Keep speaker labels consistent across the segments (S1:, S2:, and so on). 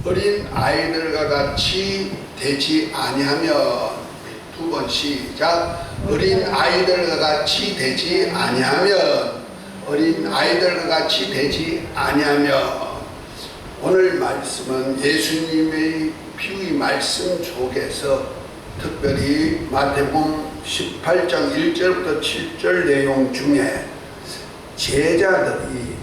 S1: 어린 아이들과 같이 되지 아니하면. 두 번 시작. 어린 아이들과 같이 되지 아니하면. 어린 아이들과 같이 되지 아니하면. 오늘 말씀은 예수님의 비유의 말씀 속에서 특별히 마태복음 18장 1절부터 7절 내용 중에 제자들이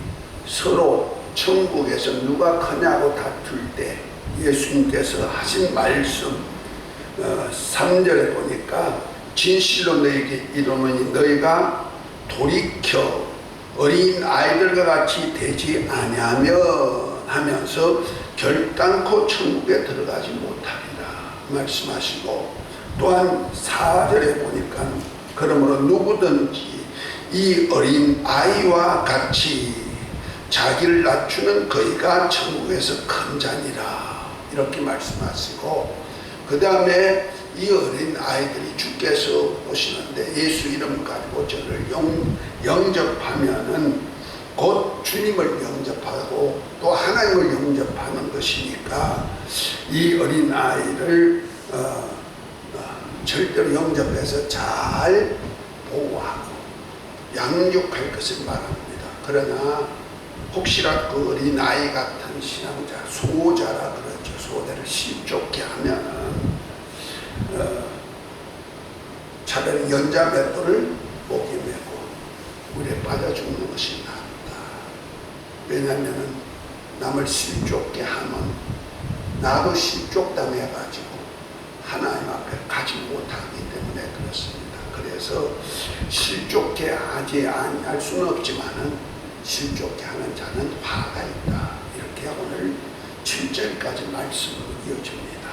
S1: 서로 천국에서 누가 크냐고 다툴 때 예수님께서 하신 말씀 3절에 보니까 진실로 너희에게 이르노니 너희가 돌이켜 어린 아이들과 같이 되지 아니하면 하면서 결단코 천국에 들어가지 못하리라 말씀하시고, 또한 4절에 보니까 그러므로 누구든지 이 어린 아이와 같이 자기를 낮추는 그이가 천국에서 큰 자니라 이렇게 말씀하시고, 그 다음에 이 어린 아이들이 주께서 오시는데 예수 이름 가지고 저를 영접하면은 곧 주님을 영접하고 또 하나님을 영접하는 것이니까 이 어린 아이를 절대로 영접해서 잘 보호하고 양육할 것을 말합니다. 그러나 혹시라도 그 어린 아이 같은 신앙자, 소자라 그러죠. 소자를 실족게 하면은 차라리 연자맷돌을 목에 메고 물에 빠져 죽는 것이 낫다. 왜냐하면 남을 실족게 하면 나도 실족당해가지고 하나님 앞에 가지 못하기 때문에 그렇습니다. 그래서 실족게 하지 아니할 수는 없지만은 실족게 하는 자는 화가 있다. 이렇게 오늘 7절까지 말씀으로 이어집니다.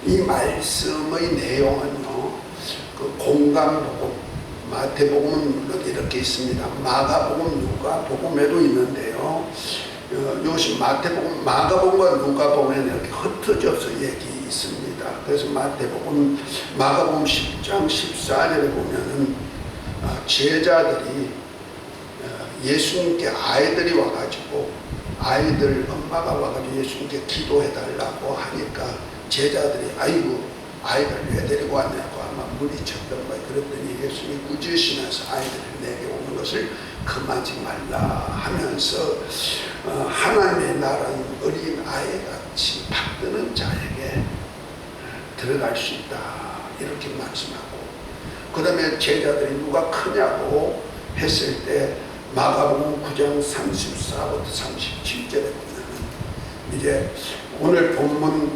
S1: 이 말씀의 내용은요, 그 공감복음, 마태복음은 물론 이렇게 있습니다. 마가복음, 누가복음에도 있는데요. 이것이 마태복음, 마가복음과 누가복음에는 이렇게 흩어져서 얘기 있습니다. 그래서 마태복음, 마가복음 10장 14절에 보면은 제자들이 예수님께 아이들이 와가지고 아이들 엄마가 와가지고 예수님께 기도해달라고 하니까 제자들이 아이고 아이들 왜 데리고 왔냐고 아마 물리쳤던 거예요. 그랬더니 예수님이 꾸짖으시면서 아이들을 내게 오는 것을 금하지 말라 하면서 하나님의 나라는 어린 아이같이 받드는 자에게 들어갈 수 있다 이렇게 말씀하고, 그 다음에 제자들이 누가 크냐고 했을 때 마가복음 9장 34부터 37절에 보면 이제 오늘 본문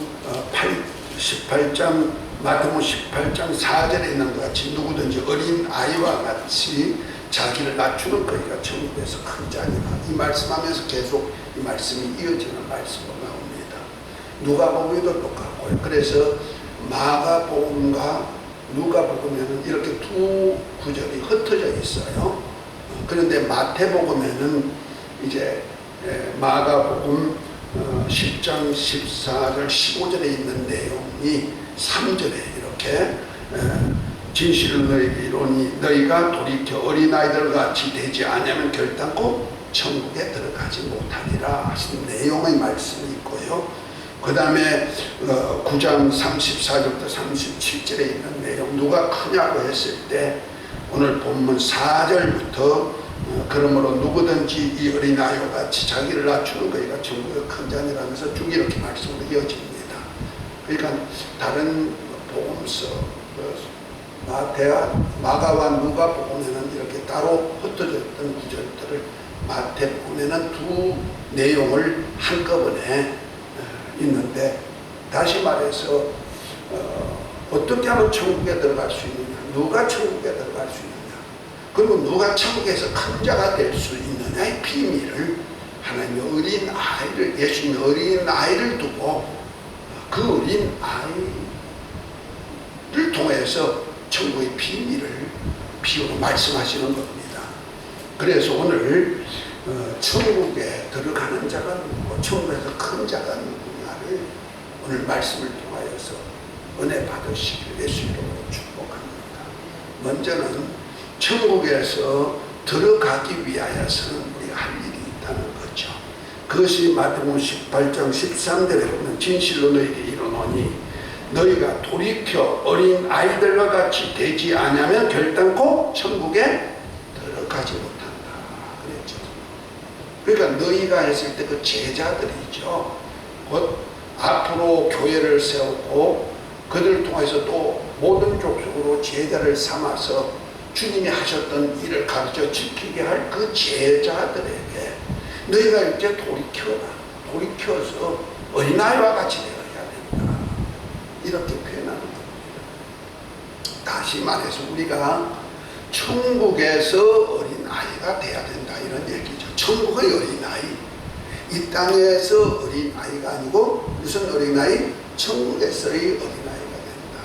S1: 18장 마태복음 18장 4절에 있는 것 같이 누구든지 어린 아이와 같이 자기를 낮추는 거기가 천국에서 큰 자니라 이 말씀하면서 계속 이 말씀이 이어지는 말씀으로 나옵니다. 누가복음에도 똑같고요. 그래서 마가복음과 누가복음에는 이렇게 두 구절이 흩어져 있어요. 그런데 마태복음에는 이제 마가복음 10장 14절 15절에 있는 내용이 3절에 이렇게 진실로 너희에게 이르노니 너희가 돌이켜 어린아이들과 같이 되지 않으면 결단코 천국에 들어가지 못하리라 하신 내용의 말씀이 있고요. 그 다음에 9장 34절부터 37절에 있는 내용 누가 크냐고 했을 때 오늘 본문 4절부터 그러므로 누구든지 이 어린아이와 같이 자기를 낮추는 거기가 천국의 큰 자니라면서 쭉 이렇게 말씀으로 이어집니다. 그러니까 다른 복음서 마가와 누가복음에는 이렇게 따로 흩어졌던 구절들을 마태복음에는 두 내용을 한꺼번에 있는데, 다시 말해서 어떻게 하면 천국에 들어갈 수 있느냐, 누가 천국에 들어갈 수 있느냐, 그리고 누가 천국에서 큰 자가 될 수 있느냐의 비밀을 하나님의 어린 아이를, 예수님의 어린 아이를 두고 그 어린 아이를 통해서 천국의 비밀을 비유로 말씀하시는 겁니다. 그래서 오늘 천국에 들어가는 자가 누구고 천국에서 큰 자가 누구냐를 오늘 말씀을 통하여서 은혜 받으시길 예수 이름으로 축복합니다. 먼저는 천국에서 들어가기 위하여서는 우리가 할 일이 있다는 거죠. 그것이 마태복음 18장 13절에 보면 진실로 너희에게 이르노니 너희가 돌이켜 어린 아이들과 같이 되지 않으면 결단코 천국에 들어가지 못한다 그랬죠. 그러니까 너희가 했을 때 그 제자들이죠. 곧 앞으로 교회를 세우고 그들을 통해서 또 모든 족속으로 제자를 삼아서 주님이 하셨던 일을 가르쳐 지키게 할 그 제자들에게 너희가 이제 돌이켜서 어린아이와 같이 되어야 된다 이렇게 표현하는 겁니다. 다시 말해서 우리가 천국에서 어린아이가 돼야 된다 이런 얘기죠. 천국의 어린아이, 이 땅에서 어린아이가 아니고 무슨 어린아이? 천국에서의 어린아이가 된다.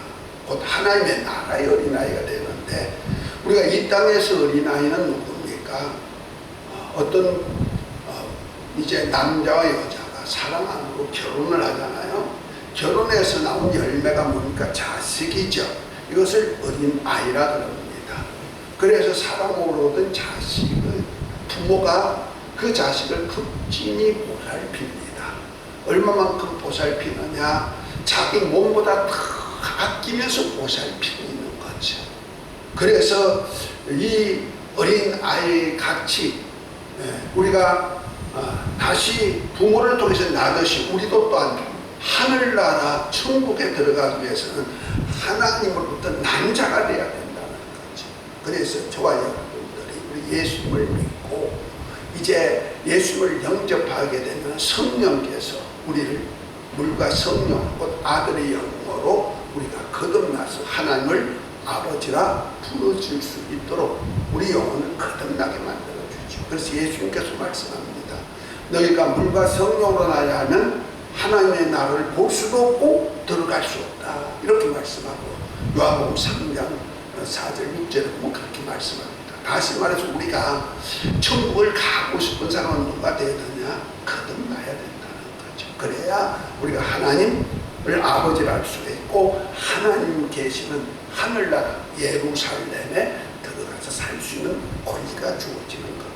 S1: 곧 하나님의 나라의 어린아이가 되는데 우리가 이 땅에서 어린아이는 누굽니까? 어떤 이제 남자와 여자가 사랑 안으로 결혼을 하잖아요. 결혼해서 나온 열매가 뭡니까? 자식이죠. 이것을 어린아이라 그럽니다. 그래서 사랑으로 얻은 자식을 부모가 그 자식을 극진히 보살핍니다. 얼마만큼 보살피느냐? 자기 몸보다 더 아끼면서 보살피고 있는 거죠. 그래서 이 어린아이 같이 우리가 다시 부모를 통해서 나듯이 우리도 또한 하늘나라 천국에 들어가기 위해서는 하나님으로부터 난자가 되어야 된다는 거죠. 그래서 저와 여러분들이 우리 예수님을 믿고 이제 예수님을 영접하게 되면 성령께서 우리를 물과 성령 곧 아들의 영으로 우리가 거듭나서 하나님을 아버지라 부르실 수 있도록 우리 영혼을 거듭나게 만들어주죠. 그래서 예수님께서 말씀합니다. 너희가 물과 성령으로 나야 하면 하나님의 나라를 볼 수도 없고 들어갈 수 없다 이렇게 말씀하고 요한복음 3장 4절 6절에 보면 그렇게 말씀합니다. 다시 말해서 우리가 천국을 가고 싶은 사람은 누가 되어야 되냐? 거듭나야 된다는 거죠. 그래야 우리가 하나님을 아버지라 할 수가 있고 하나님 계시는 하늘나라 예루살렘에 들어가서 살 수 있는 권리가 주어지는 겁니다.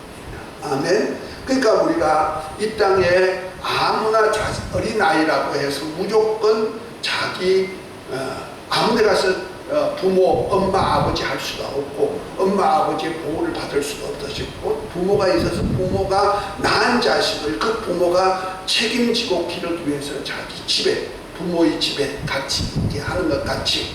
S1: 아멘. 그러니까 우리가 이 땅에 아무나 어린아이라고 해서 무조건 자기 아무 데 가서 부모, 엄마, 아버지 할 수가 없고 엄마, 아버지의 보호를 받을 수가 없어지고 부모가 있어서 부모가 낳은 자식을 그 부모가 책임지고 기르기 위해서 자기 집에 부모의 집에 같이 있게 하는 것 같이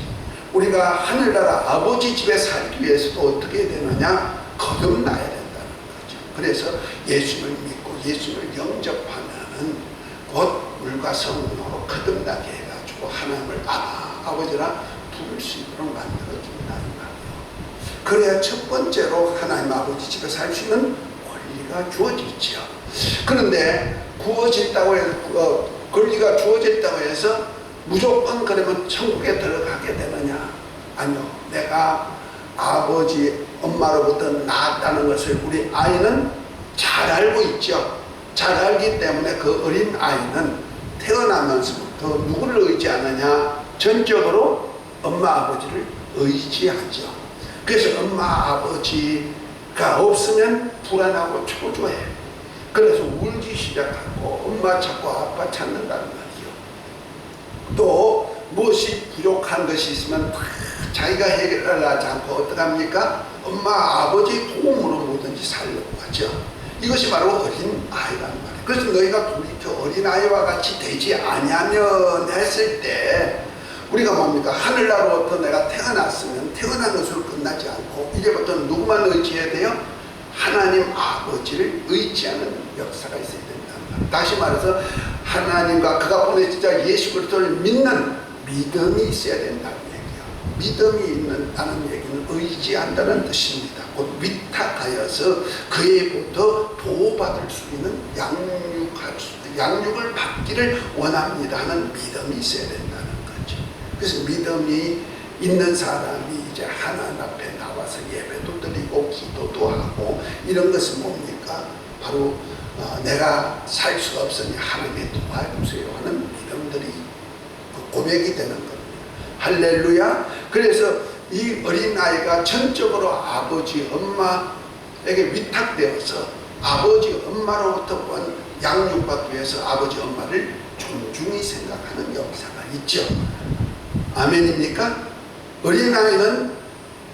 S1: 우리가 하늘나라 아버지 집에 살기 위해서도 어떻게 되느냐? 거듭나야 된다는 거죠. 그래서 예수님을 믿고 예수님을 영접하면은 곧 물과 성령으로 거듭나게 해가지고 하나님을 아버지라 부를 수 있도록 만들어준다 이 말이에요. 그래야 첫 번째로 하나님 아버지 집에 살 수 있는 권리가 주어지죠. 그런데 구워졌다고 해서 권리가 주어졌다고 해서 무조건 그러면 천국에 들어가게 되느냐? 아니요. 내가 아버지 엄마로부터 낳았다는 것을 우리 아이는 잘 알고 있죠. 잘 알기 때문에 그 어린 아이는 태어나면서부터 누구를 의지하느냐? 전적으로 엄마 아버지를 의지하죠. 그래서 엄마 아버지가 없으면 불안하고 초조해. 그래서 울기 시작하고 엄마 찾고 아빠 찾는다는 말이에요. 또 무엇이 부족한 것이 있으면 자기가 해결을 하지 않고 어떡합니까? 엄마 아버지 도움으로 뭐든지 살려고 하죠. 이것이 바로 어린 아이라는 말이에요. 그래서 너희가 돌이켜 어린 아이와 같이 되지 아니하면 했을 때 우리가 뭡니까? 하늘나라로부터 내가 태어났으면 태어난 것으로 끝나지 않고 이제부터 누구만 의지해야 돼요? 하나님 아버지를 의지하는 역사가 있어야 된다는 말이에요. 다시 말해서 하나님과 그가 보내신 자 예수 그리스도를 믿는 믿음이 있어야 된다는 얘기예요. 믿음이 있는다는 얘기는 의지한다는 뜻입니다. 곧 위탁하여서 그에게부터 보호받을 수 있는 양육을 받기를 원합니다 하는 믿음이 있어야 된다는 거죠. 그래서 믿음이 있는 사람이 이제 하나님 앞에 나와서 예배도 드리고 기도도 하고 이런 것은 뭡니까? 바로 내가 살 수가 없으니 하나님의 도와주세요 하는 믿음들이 고백이 되는 겁니다. 할렐루야. 그래서 이 어린아이가 전적으로 아버지 엄마에게 위탁되어서 아버지 엄마로부터 본 양육받기 위해서 아버지 엄마를 존중히 생각하는 역사가 있죠. 아멘입니까? 어린아이는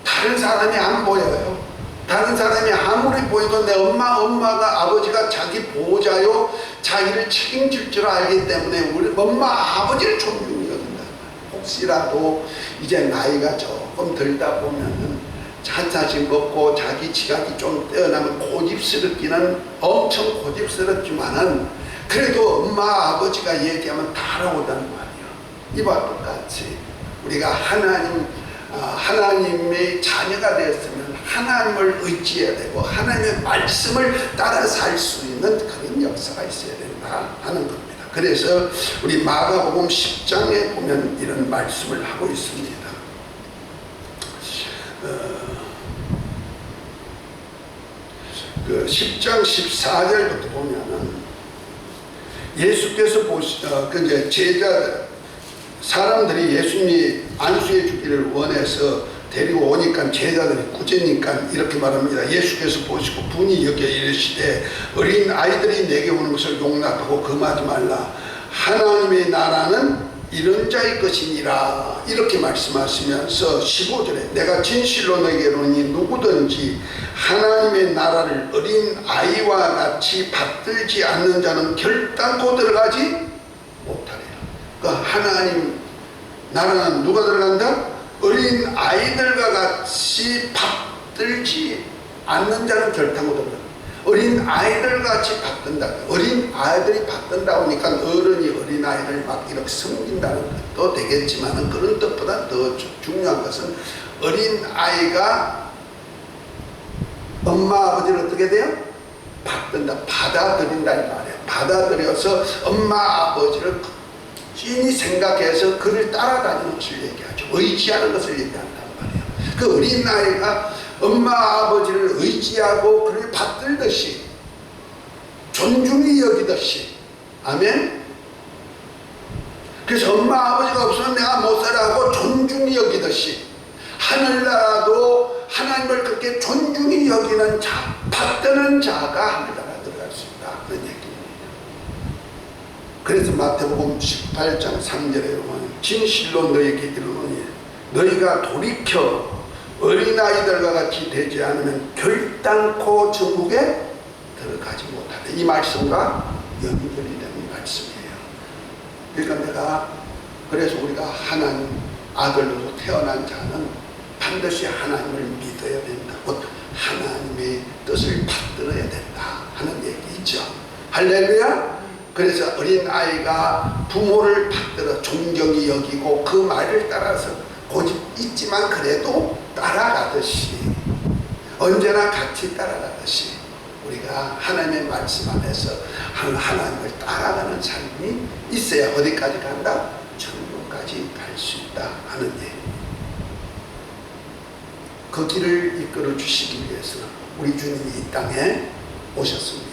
S1: 다른 사람이 안 보여요. 다른 사람이 아무리 보여도 내 엄마가 아버지가 자기 보호자요, 자기를 책임질 줄 알기 때문에 우리 엄마 아버지를 존중해야 된다. 혹시라도 이제 나이가 조금 들다 보면은 한 살씩 먹고 자기 지각이 좀 뛰어나면 고집스럽기는 엄청 고집스럽지만은 그래도 엄마 아버지가 얘기하면 따라오다는 말이야. 이와 똑같이 우리가 하나님의 자녀가 되었으면 하나님을 의지해야 되고 하나님의 말씀을 따라 살 수 있는 그런 역사가 있어야 된다 하는 겁니다. 그래서 우리 마가복음 10장에 보면 이런 말씀을 하고 있습니다. 그 10장 14절부터 보면은 예수께서 이제 제자들 사람들이 예수님이 안수해 주기를 원해서 데리고 오니까 제자들이 꾸짖으니까 이렇게 말합니다. 예수께서 보시고 분이 여겨 이르시되 어린 아이들이 내게 오는 것을 용납하고 금하지 말라. 하나님의 나라는 이런 자의 것이니라. 이렇게 말씀하시면서 15절에 내가 진실로 너에게 이르노니 누구든지 하나님의 나라를 어린 아이와 같이 받들지 않는 자는 결단코 들어가지 못하리라. 그러니까 하나님 나라는 누가 들어간다? 어린 아이들과 같이 받들지 않는 자는 결단코 들어간다. 어린 아이들 같이 받든다. 어린 아이들이 받든다 보니까 어른이 어린 아이를 막 이렇게 섬긴다는 것도 되겠지만 그런 뜻보다 더 중요한 것은 어린 아이가 엄마 아버지를 어떻게 돼요? 받든다. 받아들인다 이 말이에요. 받아들여서 엄마 아버지를 찐히 생각해서 그를 따라다니는 것을 얘기하죠. 의지하는 것을 얘기한단 말이에요. 그 어린 아이가 엄마 아버지를 의지하고 그를 받들듯이 존중히 여기듯이. 아멘. 그래서 엄마 아버지가 없으면 내가 못 살아 하고 존중히 여기듯이 하늘나라도 하나님을 그렇게 존중히 여기는 자, 받드는 자가 하늘나라 들어갈 수 있다 그런 얘기입니다. 그래서 마태복음 18장 3절에 보면 진실로 너희에게 이르노니 너희가 돌이켜 어린아이들과 같이 되지 않으면 결단코 천국에 들어가지 못하다. 이 말씀과 연결이 되는 말씀이에요. 그러니까 그래서 우리가 하나님 아들로 태어난 자는 반드시 하나님을 믿어야 된다. 곧 하나님의 뜻을 받들어야 된다 하는 얘기죠. 할렐루야. 그래서 어린아이가 부모를 받들어 존경히 여기고 그 말을 따라서 고집 있지만 그래도 따라가듯이 언제나 같이 따라가듯이 우리가 하나님의 말씀 안에서 하나님을 따라가는 삶이 있어야 어디까지 간다? 천국까지 갈 수 있다 하는 얘기. 그 길을 이끌어 주시기 위해서 우리 주님이 이 땅에 오셨습니다.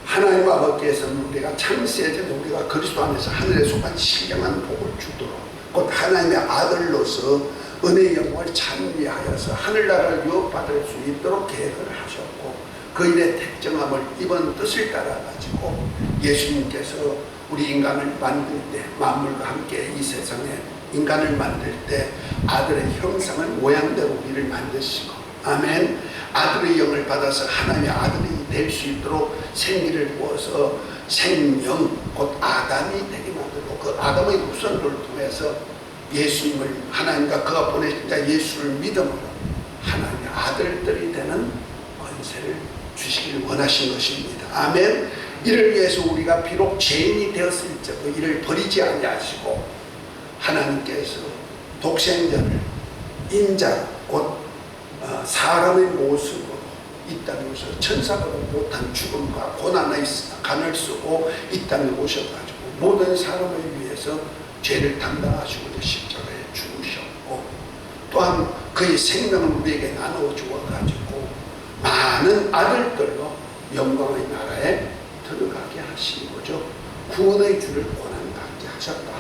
S1: 하나님 아버지께서는 우리가 창세전에 우리가 그리스도 안에서 하늘에 속한 신령한 복을 주도록 곧 하나님의 아들로서 은혜의 영광을 찬미하여서 하늘나라를 유업받을 수 있도록 계획을 하셨고 그 일의 택정함을 이번 뜻을 따라가지고 예수님께서 우리 인간을 만들 때 만물과 함께 이 세상에 인간을 만들 때 아들의 형상을 모양대로 우리를 만드시고 아멘. 아들의 영을 받아서 하나님의 아들이 될 수 있도록 생기를 부어서 생명 곧 아담이 되게 만들고 그 아담의 후손들을 통해서 예수님을 하나님과 그가 보내신 자 예수를 믿음으로 하나님의 아들들이 되는 권세를 주시길 원하신 것입니다. 아멘. 이를 위해서 우리가 비록 죄인이 되었을지라도 이를 버리지 아니하시고 하나님께서 독생자를 인자 곧 사람의 모습으로 이 땅에 오셔서 천사보다 못한 죽음과 고난의 간을 쓰고 이 땅에 오셔가지고 모든 사람을 위해서 죄를 담당하시고 십자가에 죽으셨고 또한 그의 생명을 우리에게 나누어 주어가지고 많은 아들들로 영광의 나라에 들어가게 하신 거죠. 구원의 줄을 고난받게 하셨다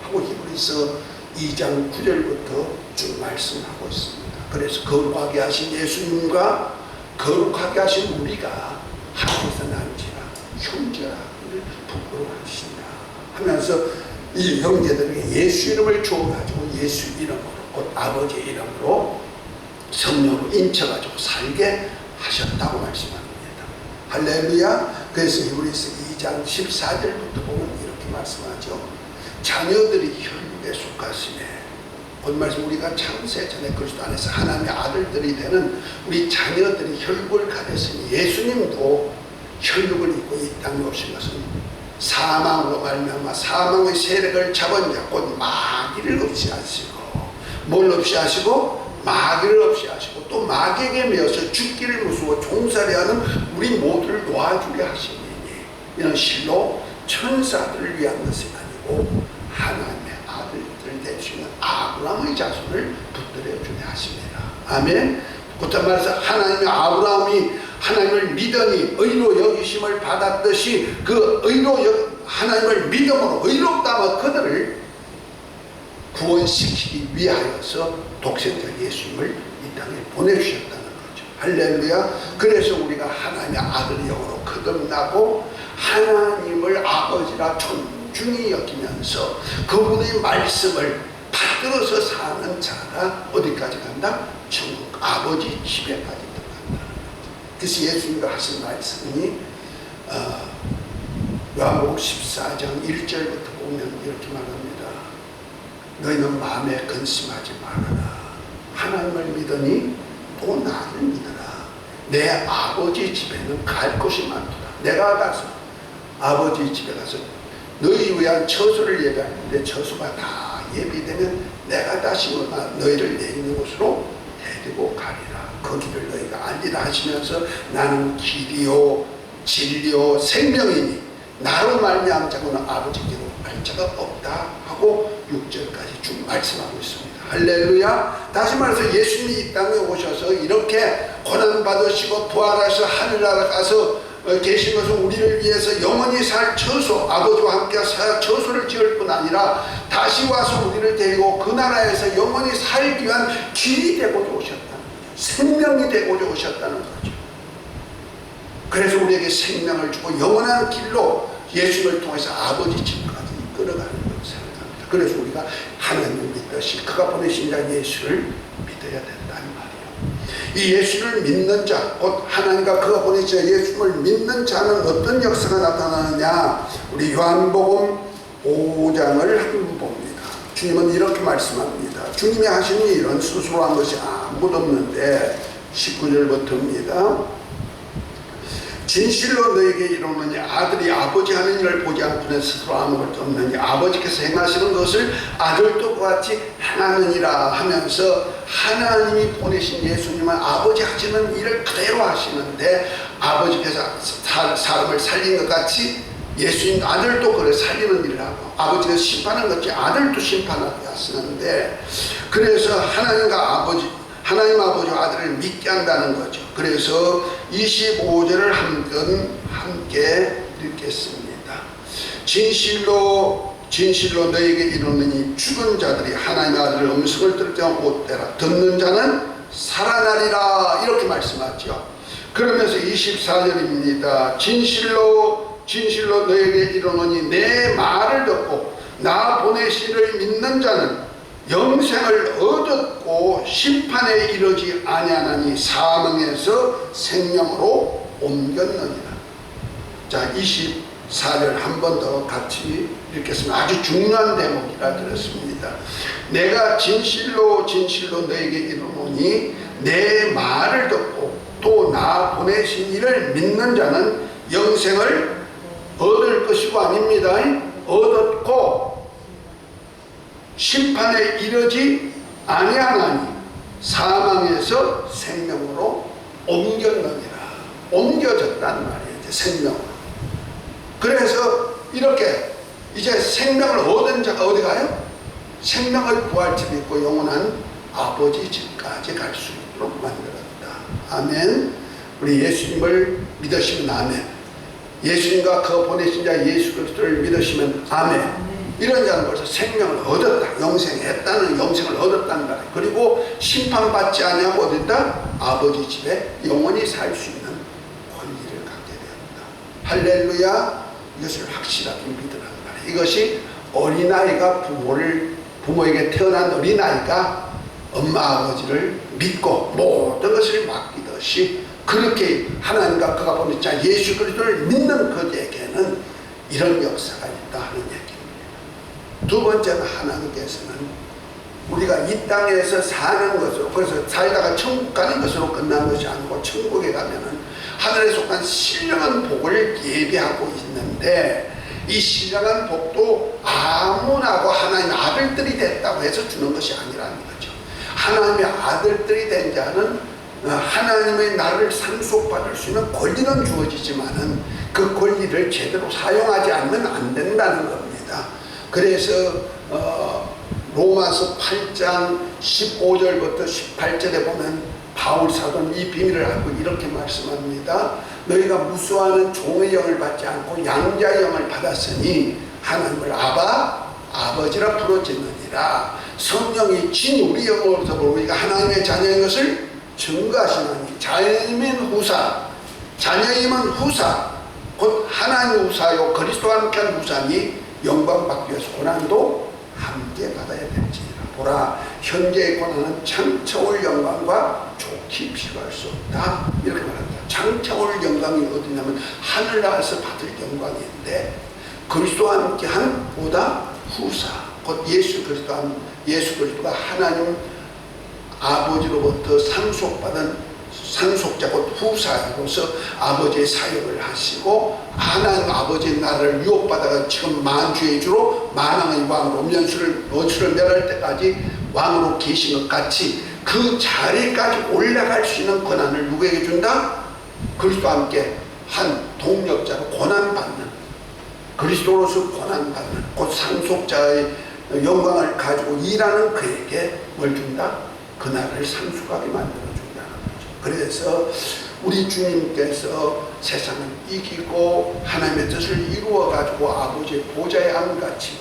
S1: 하고 히브리서 2장 9절부터 쭉 말씀하고 있습니다. 그래서 거룩하게 하신 예수님과 거룩하게 하신 우리가 하늘에서 난지라 형제를 부끄러워하신다 하면서 이 형제들에게 예수 이름을 주어가지고 예수 이름으로 곧 아버지 이름으로 성령으로 인쳐가지고 살게 하셨다고 말씀합니다. 할렐루야. 그래서 히브리서 2장 14절부터 보면 이렇게 말씀하죠. 자녀들이 혈육에 속하시네. 곧 말씀 우리가 창세 전에 그리스도 안에서 하나님의 아들들이 되는 우리 자녀들이 혈육을 가졌으니 예수님도 혈육을 입고 이 땅에 오신 것은 사망으로 말미암아 사망의 세력을 잡은 자 곧 마귀를 없이 하시고 뭘 없이 하시고 마귀를 없이 하시고 또 마귀에게 매어서 죽기를 무서워 종살이 하는 우리 모두를 놓아주게 하시니 이는 실로 천사들을 위한 것이 아니고 하나님의 아들들 될 수 있는 아브라함의 자손을 붙들어 주게 하십니다. 아멘. 그렇단 말해서 하나님의 아브라함이 하나님을 믿으니 의로 여기심을 받았듯이 그 하나님을 믿음으로 의롭다면 그들을 구원시키기 위하여서 독생자 예수님을 이 땅에 보내주셨다는 거죠. 할렐루야. 그래서 우리가 하나님의 아들 영으로 거듭나고 하나님을 아버지라 존중히 여기면서 그분의 말씀을 받들어서 사는 자가 어디까지 간다? 천국 아버지 집에까지 들어간다. 그래서 예수님과 하신 말씀이 요한복음 14장 1절부터 보면 이렇게 말합니다. 너희는 마음에 근심하지 말아라. 하나님을 믿으니 또 나를 믿어라. 내 아버지 집에는 갈 곳이 많도다. 내가 가서 아버지 집에 가서 너희 위한 처소를 예비하는데 처소가 다 예비되면 내가 다시 너희를 내 있는 곳으로 데리고 가리라. 그 길을 너희가 알리라 하시면서 나는 길이요 진리요 생명이니 나로 말미암은 자고는 아버지께로 갈 자가 없다 하고 6절까지 쭉 말씀하고 있습니다. 할렐루야. 다시 말해서 예수님이 이 땅에 오셔서 이렇게 고난받으시고 부활하셔서 하늘나라 가서 계신 것은 우리를 위해서 영원히 살 처소, 아버지와 함께 살 처소를 지을 뿐 아니라 다시 와서 우리를 데리고 그 나라에서 영원히 살기 위한 길이 되고자 오셨다는 거죠. 생명이 되고자 오셨다는 거죠. 그래서 우리에게 생명을 주고 영원한 길로 예수를 통해서 아버지 집까지 이끌어가는 것을 생각합니다. 그래서 우리가 하나님을 믿듯이 그가 보내신 자 예수를 믿어야 된다는 말이에요. 이 예수를 믿는 자, 곧 하나님과 그가 보내신 자 예수를 믿는 자는 어떤 역사가 나타나느냐? 우리 요한복음 5장을 한번 봅니다. 주님은 이렇게 말씀합니다. 주님이 하신 일은 스스로 한 것이 아무도 없는데 19절부터입니다. 진실로 너에게 이르노니 아들이 아버지 하는 일을 보지 않고는 스스로 아무것도 없느니 아버지께서 행하시는 것을 아들도 같이 행하느니라 하면서 하나님이 보내신 예수님은 아버지 하시는 일을 그대로 하시는데 아버지께서 사람을 살린 것 같이 예수님 아들도 그래 살리는 일을 하고 아버지가 심판한 것 같이 아들도 심판하게 하시는데 그래서 하나님 아버지와 아들을 믿게 한다는 거죠. 그래서 25절을 함께 읽겠습니다. 진실로 너에게 이르노니 죽은 자들이 하나님의 아들의 음성을 들을 때만 못되라. 듣는 자는 살아나리라. 이렇게 말씀하죠. 그러면서 24절입니다. 진실로 너에게 이르노니 내 말을 듣고 나 보내시를 믿는 자는 영생을 얻었고 심판에 이르지 아니하나니 사망에서 생명으로 옮겼느니라. 자, 24절 한 번 더 같이 읽겠습니다. 아주 중요한 대목이라 들었습니다. 내가 진실로 너에게 이르노니 내 말을 듣고 또 나 보내신 이를 믿는 자는 영생을 얻을 것이고 아닙니다. 얻었고 심판에 이르지 아니하나니 사망에서 생명으로 옮겼느니라. 옮겨졌단 말이에요. 이제 생명으로. 그래서 이렇게 이제 생명을 얻은 자가 어디 가요? 생명의 부활집이 있고 영원한 아버지 집까지 갈 수 있도록 만들었다. 아멘. 우리 예수님을 믿으시면 아멘. 예수님과 그 보내신 자 예수 그리스도를 믿으시면 아멘. 이런 자는 벌써 생명을 얻었다. 영생을 얻었다는 거예요. 그리고 심판받지 아니하고 어딘다? 아버지 집에 영원히 살 수 있는 권리를 갖게 되었다. 할렐루야. 이것을 확실하게 믿으라는 말이에요. 이것이 어린아이가 부모에게 태어난 어린아이가 엄마 아버지를 믿고 모든 것을 맡기듯이 그렇게 하나님과 그가 보낸 자 예수 그리스도를 믿는 그에게는 이런 역사가 있다 하는 얘기입니다. 두 번째는 하나님께서는 우리가 이 땅에서 사는 것으로, 그래서 살다가 천국 가는 것으로 끝난 것이 아니고 천국에 가면은 하늘에 속한 신령한 복을 예비하고 있는데 이 신령한 복도 아무나고 하나님의 아들들이 됐다고 해서 주는 것이 아니라는 거죠. 하나님의 아들들이 된 자는 하나님의 나를 상속받을 수 있는 권리는 주어지지만은 그 권리를 제대로 사용하지 않으면 안 된다는 겁니다. 그래서 로마서 8장 15절부터 18절에 보면 바울 사도는 이 비밀을 알고 이렇게 말씀합니다. 너희가 무수하는 종의 영을 받지 않고 양자의 영을 받았으니 하나님을 아버지라 부르짖느니라. 성령이 진 우리 영으로서 우리가 하나님의 자녀인 것을 증거하시나니 자녀임은 후사 곧 하나님 후사요 그리스도와 함께한 후사니 영광 받기 위해서 고난도 함께 받아야 될지니라. 보라 현재의 고난은 장차 올 영광과 좋게 비교할 수 없다. 이렇게 말합니다. 장차 올 영광이 어디냐면 하늘나라에서 받을 영광인데 그리스도와 함께한 보다 후사 곧 예수 그리스도가 하나님 아버지로부터 상속자 곧 후사로서 아버지의 사역을 하시고 하나님 아버지의 나라를 유업받아가 지금 만주의 주로 만왕의 왕으로 원수를 멸할 때까지 왕으로 계신 것 같이 그 자리까지 올라갈 수 있는 권한을 누구에게 준다? 그리스도와 함께 한 동력자로 고난받는 그리스도로서 고난받는 곧 상속자의 영광을 가지고 일하는 그에게 뭘 준다? 그 나라를 상속하게 만들어준다는 거죠. 그래서 우리 주님께서 세상을 이기고 하나님의 뜻을 이루어가지고 아버지의 보좌에 앉같이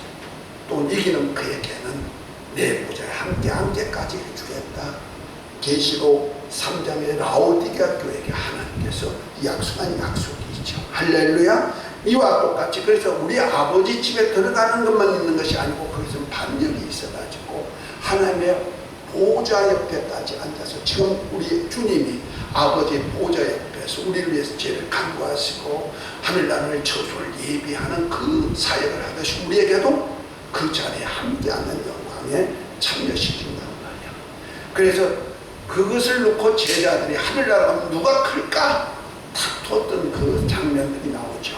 S1: 또 이기는 그에게는 내 보좌에 함께까지 해주겠다. 계시록 3장의 라오디게아 교회에게 하나님께서 약속한 약속이 있죠. 할렐루야. 이와 똑같이 그래서 우리 아버지 집에 들어가는 것만 있는 것이 아니고 거기서 반역이 있어가지고 하나님의 보좌 옆에까지 앉아서 지금 우리 주님이 아버지의 보좌 옆에서 우리를 위해서 죄를 간구하시고 하늘나라를 처소를 예비하는 그 사역을 하듯이 우리에게도 그 자리에 함께하는 영광에 참여시킨다는 말이야. 그래서 그것을 놓고 제자들이 하늘나라 가면 누가 클까? 다투었던 그 장면들이 나오죠.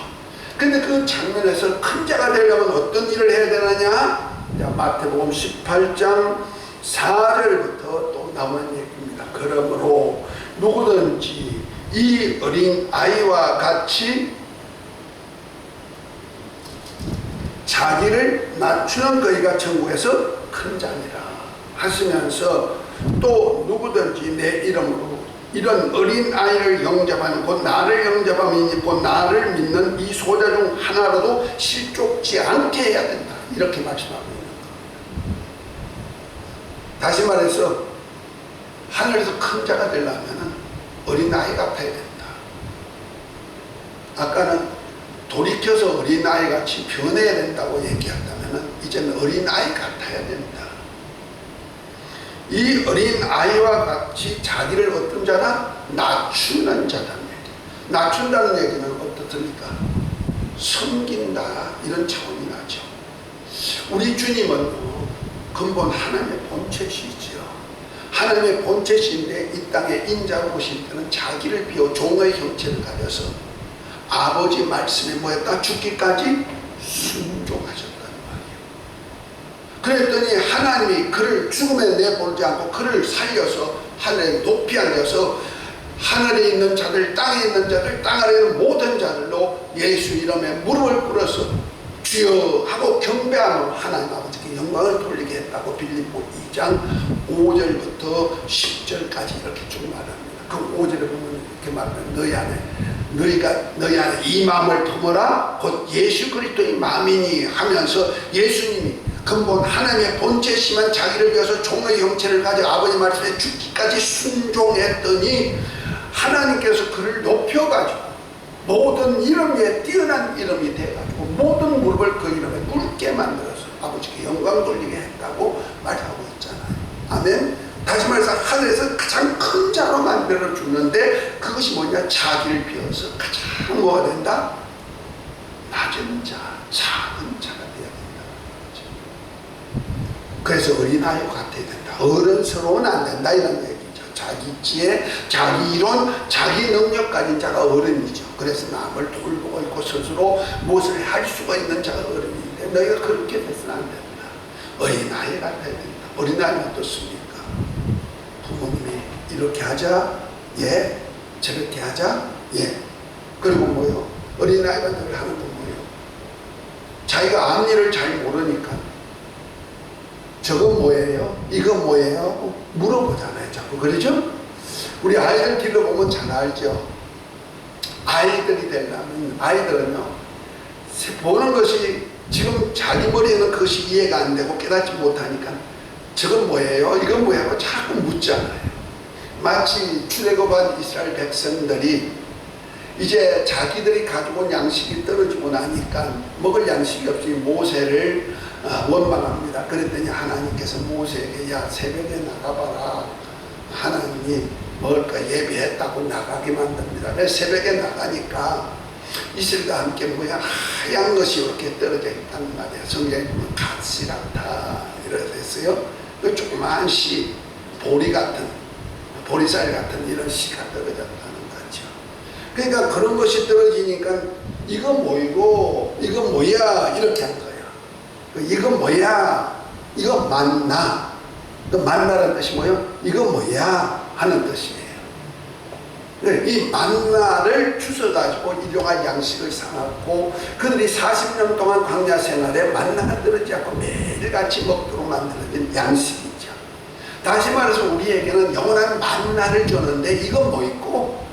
S1: 근데 그 장면에서 큰 자가 되려면 어떤 일을 해야 되느냐? 마태복음 18장 4절부터 또 나오는 얘기입니다. 그러므로 누구든지 이 어린 아이와 같이 자기를 낮추는 그이가 천국에서 큰 자니라 하시면서 또 누구든지 내 이름으로 이런 어린 아이를 영접하는 곧 나를 영접함이니 곧 나를 믿는 이 소자 중 하나라도 실족지 않게 해야 된다. 이렇게 말씀하고 있는 거예요. 다시 말해서 하늘에서 큰 자가 되려면 어린 아이 같아야 된다. 아까는 돌이켜서 어린 아이 같이 변해야 된다고 얘기한다면 이제는 어린 아이 같아야 된다. 이 어린 아이와 같이 자기를 어떤 자라? 낮추는 자라는 얘기. 낮춘다는 얘기는 어떻습니까? 섬긴다 이런 차원이 나죠. 우리 주님은 근본 하나님의 본체시지요. 하나님의 본체신데 이 땅에 인자로 오실 때는 자기를 비워 종의 형체를 가져서 아버지 말씀에 뭐였다? 죽기까지 순종하셨다는 말이에요. 그랬더니 하나님이 그를 죽음에 내버리지 않고 그를 살려서 하늘에 높이 앉아서 하늘에 있는 자들, 땅에 있는 자들, 땅 아래에 있는 모든 자들로 예수 이름에 무릎을 꿇어서 주여 하고 경배함으로 하나님 아버지께 영광을 돌리게 했다고 빌립보 2장 5절부터 10절까지 이렇게 쭉 말합니다. 그 5절에 보면 이렇게 말합니다. 너희 안에 이 마음을 품어라 곧 예수 그리스도의 마음이니 하면서 예수님이 근본 하나님의 본체시만 자기를 위해서 종의 형체를 가지고 아버지 말씀에 죽기까지 순종했더니 하나님께서 그를 높여가지고 모든 이름에 뛰어난 이름이 돼가지고 모든 무릎을 그 이름에 꿇게 만들어서 아버지께 영광 돌리게 했다고 말하고 있잖아요. 아멘. 다시 말해서 하늘에서 가장 큰 자로 만들어 주는데 그것이 뭐냐? 자기를 비워서 가장 뭐가 된다? 낮은 자, 작은 자가 되어야 된다. 그래서 어린아이와 같아야 된다. 어른스러워는 안 된다 이런 얘기죠. 자기 지혜, 자기 이론, 자기 능력 가진 자가 어른이죠. 그래서 남을 돌보고 있고 스스로 무엇을 할 수가 있는 자가 어른인데 너희가 그렇게 돼서는 안 된다. 어린아이 같아야 된다. 어린아이는 어떻습니까? 부모님이 이렇게 하자, 예. 저렇게 하자, 예. 그리고 뭐요? 어린아이가 늘 하는 건 뭐예요? 자기가 앞일을 잘 모르니까 저건 뭐예요? 이건 뭐예요? 물어보잖아요. 자꾸. 그러죠? 우리 아이들 길러보면 잘 알죠? 아이들이 되려면, 아이들은요, 보는 것이 지금 자기 머리에는 그것이 이해가 안 되고 깨닫지 못하니까 저건 뭐예요? 이건 뭐예요? 자꾸 묻잖아요. 마치 출애굽한 이스라엘 백성들이 이제 자기들이 가지고 온 양식이 떨어지고 나니까 먹을 양식이 없이 모세를 원망합니다. 그랬더니 하나님께서 모세에게 야 새벽에 나가봐라. 하나님이 먹을 거 예비했다고 나가게 만듭니다. 그래서 새벽에 나가니까 이슬과 함께 뭐야 하얀 것이 이렇게 떨어져 있단 말이에요. 성경에 보면 갓시라타 이렇게 됐어요. 그 조그만 씨, 보리 같은, 보리쌀 같은 이런 씨가 떨어졌다는 거죠. 그러니까 그런 것이 떨어지니까 이건 뭐이고 이건 뭐야 이렇게 한 거예요. 이건 뭐야? 이건 만나. 그 만나라는 뜻이 뭐예요? 이건 뭐야? 하는 뜻이에요. 이 만나를 주워가지고 일용할 양식을 삼았고 그들이 40년 동안 광야 생활에 만나가 떨어지지 않고 매일같이 먹도록 만들어진 양식이죠. 다시 말해서 우리에게는 영원한 만나를 주는데 이건 뭐 있고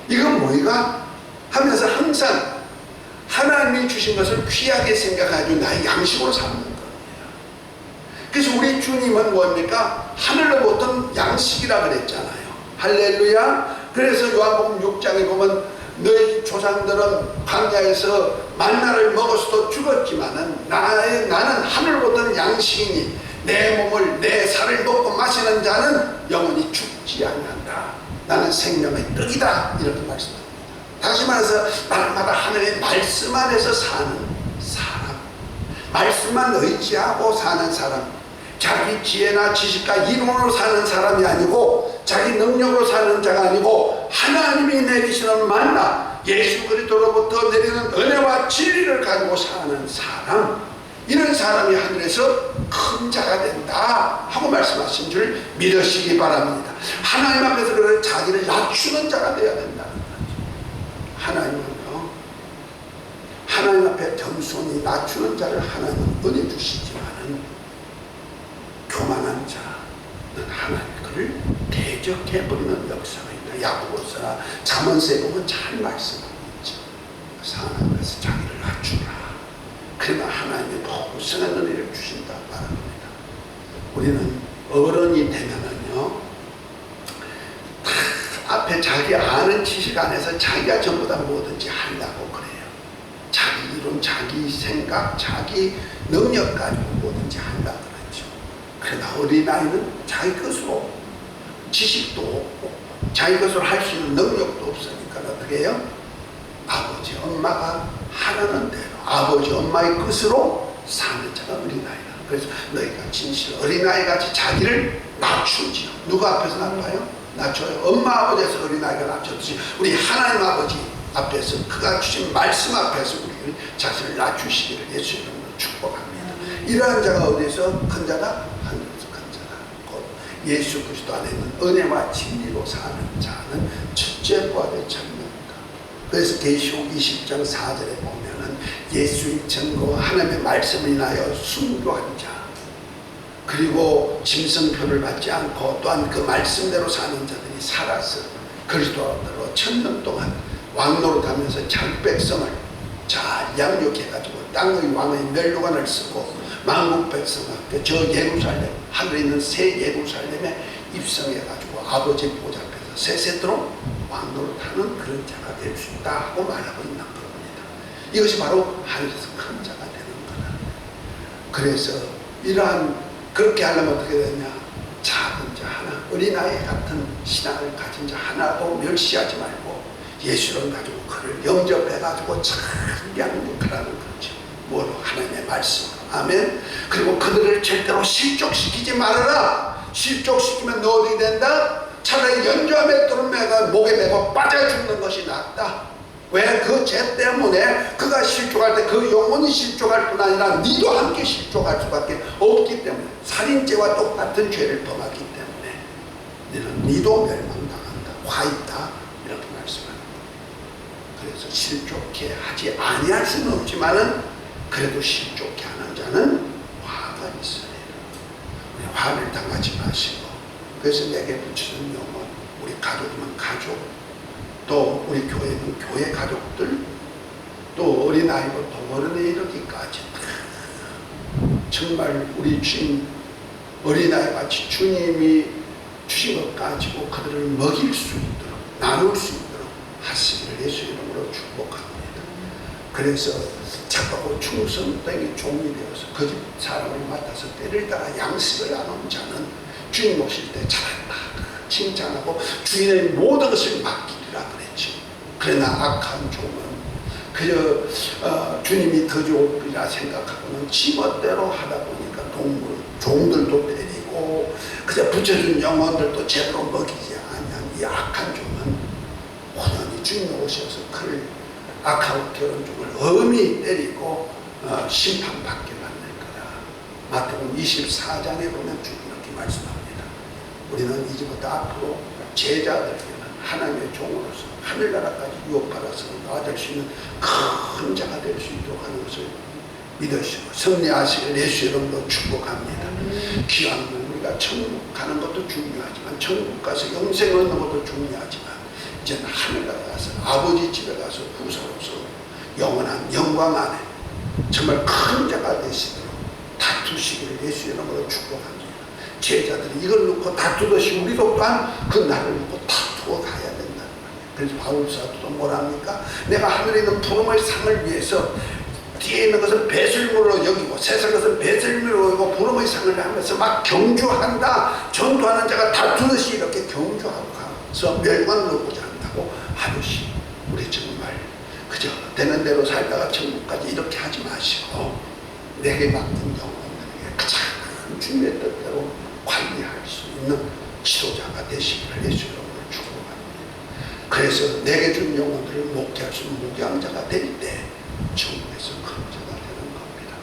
S1: 이건 뭐이가 하면서 항상 하나님이 주신 것을 귀하게 생각하고 나의 양식으로 삼는 겁니다. 그래서 우리 주님은 뭡니까? 하늘로부터 양식이라 그랬잖아요. 할렐루야. 그래서 요한복음 6장에 보면 너희 조상들은 광야에서 만나를 먹어서도 죽었지만은 나는 하늘로부터 양식이니 내 몸을 내 살을 먹고 마시는 자는 영원히 죽지 않는다. 나는 생명의 떡이다. 이렇게 말씀합니다. 다시 말해서 날마다 하늘의 말씀 안에서 사는 사람, 말씀만 의지하고 사는 사람, 자기 지혜나 지식과 이론으로 사는 사람이 아니고 자기 능력으로 사는 자가 아니고 하나님이 내리시는 만나 예수 그리스도로부터 내리는 은혜와 진리를 가지고 사는 사람, 이런 사람이 하늘에서 큰 자가 된다 하고 말씀하신 줄 믿으시기 바랍니다. 하나님 앞에서 그런 자기를 낮추는 자가 되어야 된다는 거죠. 하나님은요, 하나님 앞에 겸손히 낮추는 자를 하나님은 은혜 주시지만은 교만한 자는 하나님 그를 대적해버리는 역사가 있다. 야고보서나 잠언서에 보면 잘 말씀하고 있죠. 그래서 하나님께서 자기를 낮추라. 그러면 하나님이 풍성한 은혜를 주신다고 말합니다. 우리는 어른이 되면은요, 앞에 자기 아는 지식 안에서 자기가 전부 다 뭐든지 하려고 그래요. 자기 이론, 자기 생각, 자기 능력 가지고 뭐든지 하려고 그러죠. 그러나 어린아이는 자기 것으로 지식도 없고 자기 것으로 할 수 있는 능력도 없으니까 어떻게 해요? 아버지 엄마가 하라는 대로 아버지 엄마의 것으로 사는 자가 어린아이다. 그래서 너희가 진실 어린아이같이 자기를 낮추지요. 누가 앞에서 낮아요? 낮춰요. 엄마 아버지에서 어린아이가 낮췄듯이 우리 하나님 아버지 앞에서 그가 주신 말씀 앞에서 우리 자신을 낮추시기를 예수 이름으로 축복합니다. 이러한 자가 어디서 큰 자다? 하늘에서 큰 자다. 곧 예수 그리스도 안에 있는 은혜와 진리로 사는 자는 첫째 부활의 장면이다. 그래서 계시록 20장 4절에 보면은 예수의 증거 하나님의 말씀을 인하여 순교한 자, 그리고 짐승표를 받지 않고 또한 그 말씀대로 사는 자들이 살아서 그리스도로 1000년 동안 왕노릇하면서 자기 백성을 잘 양육해가지고 땅의 왕의 멸류관을 쓰고 만국 백성한테 저 예루살렘, 하늘에 있는 새 예루살렘에 입성해가지고 아버지 보좌 앞에서 세세토록 왕노릇하는 그런 자가 될 수 있다 하고 말하고 있는 겁니다. 이것이 바로 하늘에서 큰 자가 되는 거다. 그래서 이러한 그렇게 하려면 어떻게 되냐? 작은 자 하나, 어린아이 같은 신앙을 가진 자 하나도 멸시하지 말고 예수를 가지고 그를 영접해가지고 잘 양육하라는 거죠. 뭐로? 하나님의 말씀으로. 아멘. 그리고 그들을 절대로 실족시키지 말아라. 실족시키면 너 어디 된다? 차라리 연주함에 뚫으면 목에 매고 빠져 죽는 것이 낫다. 왜? 그 죄 때문에 그가 실족할 때 그 영혼이 실족할 뿐 아니라 니도 함께 실족할 수밖에 없기 때문에, 살인죄와 똑같은 죄를 범하기 때문에 니도 멸망당한다. 화 있다. 이렇게 말씀합니다. 그래서 실족해 하지 아니할 수는 없지만은 그래도 실족해 하는 자는 화가 있어야 돼요. 화를 당하지 마시고, 그래서 내게 붙이는 영혼, 우리 가족이면 가족, 또 우리 교회는 교회 가족들, 또 어린아이부터 어른에 이르기까지 정말 우리 주님 어린아이 같이 주님이 주신 것 가지고 그들을 먹일 수 있도록, 나눌 수 있도록 하시기를 예수 이름으로 축복합니다. 그래서 착하고 충성되게 종이 되어서 그 집 사람을 맡아서 때리다가 양식을 안 온 자는 주인 모실 때 잘한다 칭찬하고 주인의 모든 것을 맡기리라 그랬죠. 그러나 악한 종은 그저 주님이 더 좋으리라 생각하고는 지멋대로 하다 보니까 종들도 때리고 그저 붙여준 영혼들도 제대로 먹이지 아니한 이 악한 종은 호연히 주님 오셔서 그를 악하고 결혼 종을 엄히 때리고 심판받게 만들 거다. 마태복음 24장에 보면 주님 이렇게 말씀합니다. 우리는 이제부터 앞으로 제자들에게는 하나님의 종으로서 하늘나라까지 유업받아서 나아질 수 있는 큰 자가 될 수 있도록 하는 것을 믿으시고 승리하시길 예수 이름으로 축복합니다. 귀한 우리가 천국 가는 것도 중요하지만, 천국 가서 영생을 얻는 것도 중요하지만, 이제는 하늘나라 가서 아버지 집에 가서 후사로서 영원한 영광 안에 정말 큰 자가 되시도록 다투시기를 예수 이름으로 축복합니다. 제자들이 이걸 놓고 다투듯이 우리도 또한 그 날을 놓고 다투어 가야 된다는 말이에요. 그래서 바울 사도도 뭐랍니까? 내가 하늘에 있는 부름의 상을 위해서 뒤에 있는 것은 배설물로 여기고 세상 것은 배설물로 여기고 부름의 상을 하면서 막 경주한다. 전도하는 자가 다투듯이 이렇게 경주하고 가서 멸관을 얻고자 한다고 하듯이 우리 정말 그저 되는 대로 살다가 천국까지 이렇게 하지 마시고 내게 맡긴 영혼들에게 가장 주님의 뜻대로 관리할 수 있는 지도자가 되시기를 예수 이름으로 축복합니다. 그래서 내게 준 영혼들을 목회할 수 있는 목양자가 될 때 천국에서 큰 자가 되는 겁니다.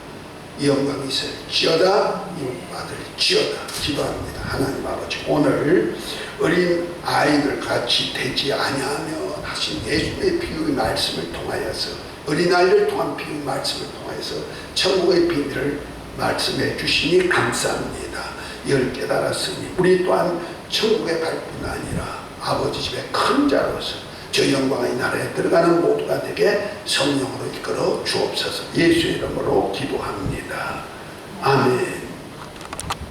S1: 이 영광이 있을지어다, 이웃받을지어다 기도합니다. 하나님 아버지, 오늘 어린 아이들 같이 되지 아니하며 하신 예수의 비유의 말씀을 통하여서, 어린아이를 통한 비유의 말씀을 통하여서 천국의 비밀을 말씀해 주시니 감사합니다. 이걸 깨달았으니 우리 또한 천국에 갈 뿐 아니라 아버지 집에 큰 자로서 저 영광의 나라에 들어가는 모두가 되게 성령으로 이끌어 주옵소서. 예수 이름으로 기도합니다. 아멘.